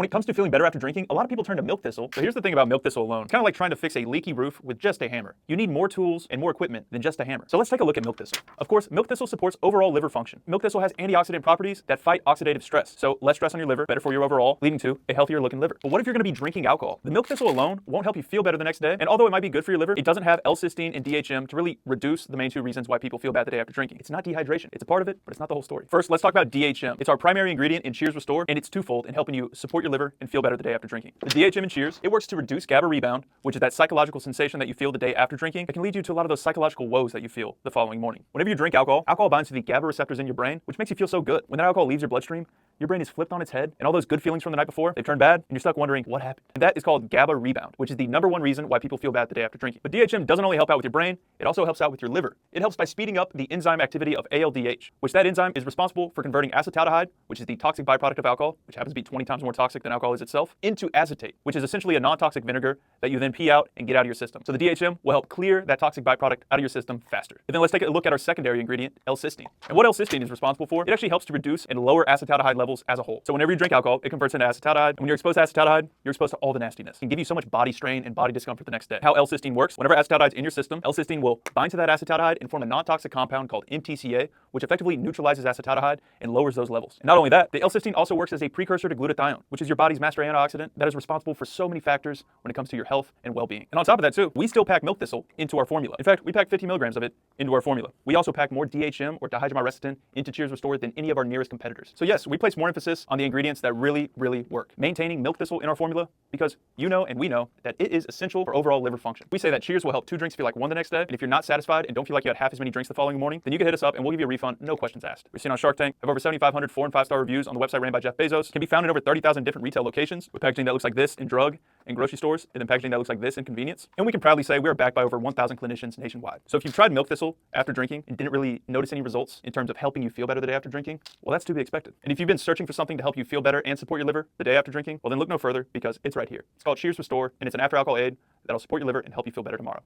When it comes to feeling better after drinking, a lot of people turn to milk thistle. But here's the thing about milk thistle alone. It's kind of like trying to fix a leaky roof with just a hammer. You need more tools and more equipment than just a hammer. So let's take a look at milk thistle. Of course, milk thistle supports overall liver function. Milk thistle has antioxidant properties that fight oxidative stress. So less stress on your liver, better for your overall, leading to a healthier looking liver. But what if you're going to be drinking alcohol? The milk thistle alone won't help you feel better the next day. And although it might be good for your liver, it doesn't have L-cysteine and DHM to really reduce the main two reasons why people feel bad the day after drinking. It's not dehydration. It's a part of it, but it's not the whole story. First, let's talk about DHM. It's our primary ingredient in Cheers Restore, and it's twofold in helping you support your liver and feel better the day after drinking. The DHM in Cheers, it works to reduce GABA rebound, which is that psychological sensation that you feel the day after drinking. It can lead you to a lot of those psychological woes that you feel the following morning. Whenever you drink alcohol, alcohol binds to the GABA receptors in your brain, which makes you feel so good. When that alcohol leaves your bloodstream, your brain is flipped on its head, and all those good feelings from the night before, they've turned bad, and you're stuck wondering what happened. And that is called GABA rebound, which is the #1 reason why people feel bad the day after drinking. But DHM doesn't only help out with your brain, it also helps out with your liver. It helps by speeding up the enzyme activity of ALDH, which that enzyme is responsible for converting acetaldehyde, which is the toxic byproduct of alcohol, which happens to be 20 times more toxic than alcohol is itself, into acetate, which is essentially a non-toxic vinegar that you then pee out and get out of your system. So the DHM will help clear that toxic byproduct out of your system faster. And then let's take a look at our secondary ingredient, L-cysteine. And what L-cysteine is responsible for, it actually helps to reduce and lower acetaldehyde levels as a whole. So whenever you drink alcohol, it converts into acetaldehyde. And when you're exposed to acetaldehyde, you're exposed to all the nastiness. It can give you so much body strain and body discomfort the next day. How L-cysteine works, whenever acetaldehyde is in your system, L-cysteine will bind to that acetaldehyde and form a non-toxic compound called MTCA, which effectively neutralizes acetaldehyde and lowers those levels. And not only that, the L-cysteine also works as a precursor to glutathione, which is your body's master antioxidant that is responsible for so many factors when it comes to your health and well-being. And on top of that too, we still pack milk thistle into our formula. In fact, we pack 50 milligrams of it into our formula. We also pack more DHM or dihydromyristin into Cheers Restore than any of our nearest competitors. So yes, we place more emphasis on the ingredients that really work. Maintaining milk thistle in our formula because you know and we know that it is essential for overall liver function. We say that Cheers will help 2 drinks feel like 1 the next day, and if you're not satisfied and don't feel like you had half as many drinks the following morning, then you can hit us up and we'll give you a refund, no questions asked. We're seen on Shark Tank, have over 7,500 4- and 5-star reviews on the website ran by Jeff Bezos, can be found in over 30,000 different retail locations with packaging that looks like this in drug and grocery stores, and then packaging that looks like this in convenience. And we can proudly say we are backed by over 1,000 clinicians nationwide. So if you've tried milk thistle after drinking and didn't really notice any results in terms of helping you feel better the day after drinking, well, that's to be expected. And if you've been searching for something to help you feel better and support your liver the day after drinking, well, then look no further because it's right here. It's called Cheers Restore, and it's an after alcohol aid that'll support your liver and help you feel better tomorrow.